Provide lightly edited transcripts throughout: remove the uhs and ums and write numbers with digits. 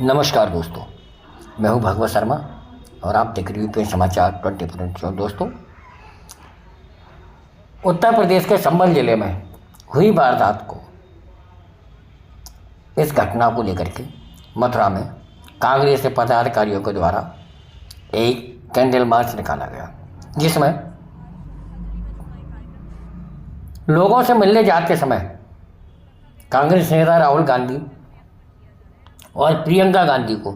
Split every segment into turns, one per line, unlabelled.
नमस्कार दोस्तों, मैं हूं भगवत शर्मा और आप देख रहे हैं समाचार 24। दोस्तों, उत्तर प्रदेश के संभल जिले में हुई वारदात को इस घटना को लेकर के मथुरा में कांग्रेस के पदाधिकारियों के द्वारा एक कैंडल मार्च निकाला गया, जिसमें लोगों से मिलने जाते समय कांग्रेस नेता राहुल गांधी और प्रियंका गांधी को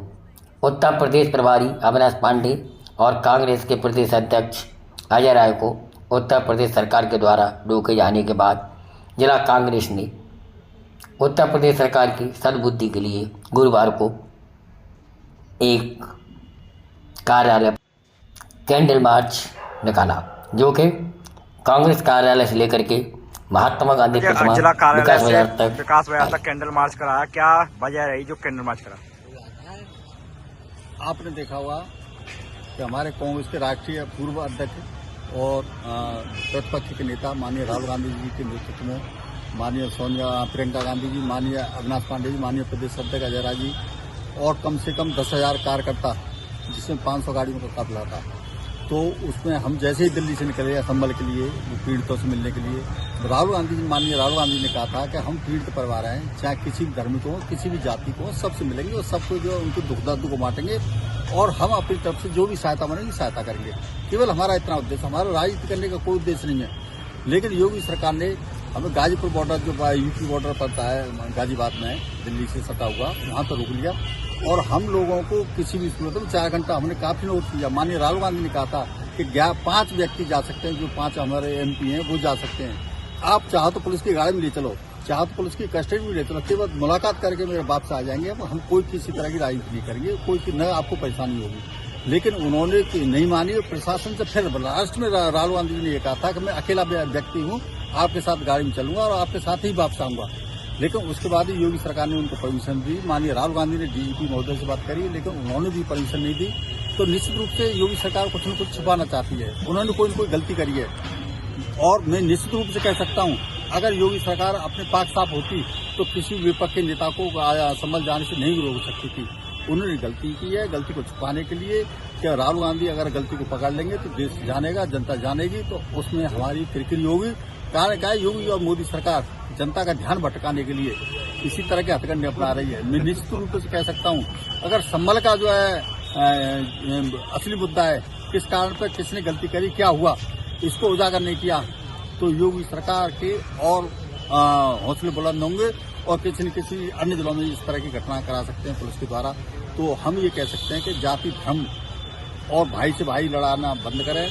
उत्तर प्रदेश प्रभारी अविनाश पांडे और कांग्रेस के प्रदेश अध्यक्ष अजय राय को उत्तर प्रदेश सरकार के द्वारा रोके जाने के बाद जिला कांग्रेस ने उत्तर प्रदेश सरकार की सद्बुद्धि के लिए गुरुवार को एक कार्यालय कैंडल मार्च निकाला, जो कि कांग्रेस कार्यालय से लेकर के महात्मा गांधी प्रतिमा विकास बाजार तक
कैंडल मार्च कराया। क्या वजह रही जो कैंडल मार्च करा?
आपने देखा होगा कि हमारे कांग्रेस के राष्ट्रीय पूर्व अध्यक्ष और प्रतिपक्ष के नेता माननीय राहुल गांधी जी के नेतृत्व में माननीय प्रियंका गांधी जी, माननीय अविनाश पांडे जी, माननीय प्रदेश अध्यक्ष अजय राय जी और कम से कम 10,000 कार्यकर्ता, जिसमें 500 गाड़ियों का काफिला था। तो उसमें हम जैसे ही दिल्ली से निकले संभल के लिए पीड़ितों से मिलने के लिए, माननीय राहुल गांधी ने कहा था कि हम पीड़ित परिवार हैं, चाहे किसी भी धर्म को, किसी भी जाति को, सबसे मिलेंगे और सबको जो उनके दुख दर्द को बांटेंगे और हम अपनी तरफ से जो भी सहायता बनेगी सहायता करेंगे। केवल हमारा इतना उद्देश्य, हमारा राजनीति करने का कोई उद्देश्य नहीं है। लेकिन योगी सरकार ने हमें गाजीपुर बॉर्डर, जो यूपी बॉर्डर पड़ता है गाजीबाद में, दिल्ली से सटा हुआ, वहां पर रोक लिया और हम लोगों को किसी भी सूरत में 4 घंटा हमने काफी नोट किया। माननीय राहुल गांधी ने कहा था कि 5 व्यक्ति जा सकते हैं, जो 5 हमारे एमपी हैं वो जा सकते हैं। आप चाहो तो पुलिस की गाड़ी में ले चलो, चाहो तो पुलिस की कस्टडी में ले चलो, केवल मुलाकात करके मेरे बाप से आ जाएंगे। हम कोई किसी तरह की राजनीति नहीं करेंगे, कोई न आपको परेशानी होगी। लेकिन उन्होंने नहीं मानी और प्रशासन से फिर लास्ट में राहुल गांधी ने यह कहा था कि मैं अकेला व्यक्ति हूँ, आपके साथ गाड़ी में चलूंगा और आपके साथ ही वापस आऊंगा। लेकिन उसके बाद ही योगी सरकार ने उनको परमिशन दी। माननीय राहुल गांधी ने डीजीपी महोदय से बात करी, लेकिन उन्होंने भी परमिशन नहीं दी। तो निश्चित रूप से योगी सरकार कुछ न कुछ छिपाना चाहती है, उन्होंने कोई न कोई गलती करी है। और मैं निश्चित रूप से कह सकता हूं, अगर योगी सरकार अपने पाक साफ होती तो किसी विपक्ष के नेता को संभल जाने से नहीं रोक सकती थी। उन्होंने गलती की है, गलती को छुपाने के लिए। क्या राहुल गांधी अगर गलती को पकड़ लेंगे तो देश जानेगा, जनता जानेगी, तो उसमें हमारी किरकिरी होगी। कारण क्या है, योगी और मोदी सरकार जनता का ध्यान भटकाने के लिए इसी तरह के हथकंडे अपना रही है। मैं निश्चित रूप से कह सकता हूं, अगर संभल का जो है असली मुद्दा है, किस कारण पर किसने गलती करी, क्या हुआ, इसको उजागर नहीं किया तो योगी सरकार के और हौसले बुलंद होंगे और किसी न किसी अन्य जिलों में इस तरह की घटना करा सकते हैं पुलिस के द्वारा। तो हम ये कह सकते हैं कि जाति, धर्म और भाई से भाई लड़ाना बंद करें,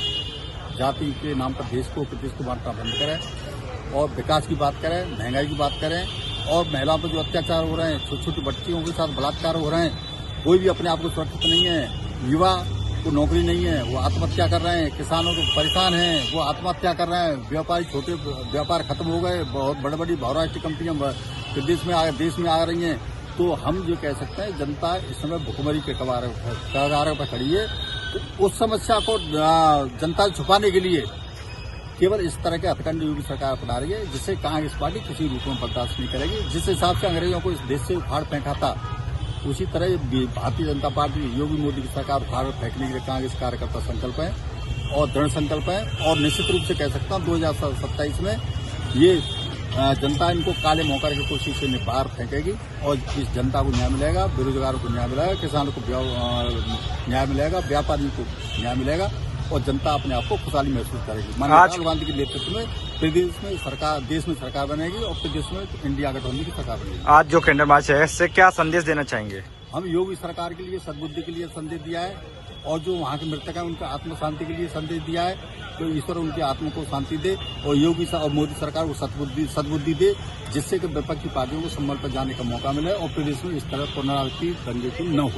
जाति के नाम पर देश को, प्रदेश को बांटना बंद करें और विकास की बात करें, महंगाई की बात करें। और महिलाओं पर जो अत्याचार हो रहे हैं, छोटी छोटी बच्चियों के साथ बलात्कार हो रहे हैं, कोई भी अपने आप को सुरक्षित नहीं है। युवा को नौकरी नहीं है, वो आत्महत्या कर रहे हैं। किसानों को परेशान हैं, वो आत्महत्या कर रहे हैं। व्यापारी, छोटे व्यापार खत्म हो गए, बहुत बड़ी बड़ी बहुराष्ट्रीय कंपनियां देश में आ रही हैं। तो हम जो कह सकते हैं, जनता इस समय भुखमरी के कगार पर खड़ी है। तो उस समस्या को जनता से छुपाने के लिए केवल इस तरह के हथकंड योगी सरकार अपना रही है, जिससे कांग्रेस पार्टी किसी रूप में बर्दाश्त नहीं करेगी। जिस हिसाब से अंग्रेजों को इस देश से उखाड़ फेंका था, उसी तरह भारतीय जनता पार्टी, योगी मोदी की सरकार उखाड़ फेंकने के लिए कांग्रेस कार्यकर्ता संकल्प है और दृढ़ संकल्प है। और निश्चित रूप से कह सकता हूँ 2027 में ये जनता इनको काले मौकर की कोशिश से बाहर फेंकेगी और इस जनता को न्याय मिलेगा, बेरोजगारों को न्याय मिलेगा, किसानों को न्याय मिलेगा, व्यापारियों को न्याय मिलेगा और जनता अपने आप को खुशहाली महसूस करेगी। माननीय राहुल गांधी के नेतृत्व में प्रदेश में सरकार, देश में सरकार बनेगी और प्रदेश में इंडिया गठबंधन की सरकार बनेगी।
आज जो कैंडल मार्च है, इससे क्या संदेश देना चाहेंगे?
हम योगी सरकार के लिए सद्बुद्धि के लिए संदेश दिया है और जो वहाँ के मृतक है उनका आत्म शांति के लिए संदेश दिया है। तो ईश्वर उनकी आत्मा को शांति दे और योगी और मोदी सरकार को सद्बुद्धि दे, जिससे कि विपक्षी पार्टियों को संभल पर जाने का मौका मिले और प्रदेश में इस तरह पुनरावृत्ति दंगे की न हो।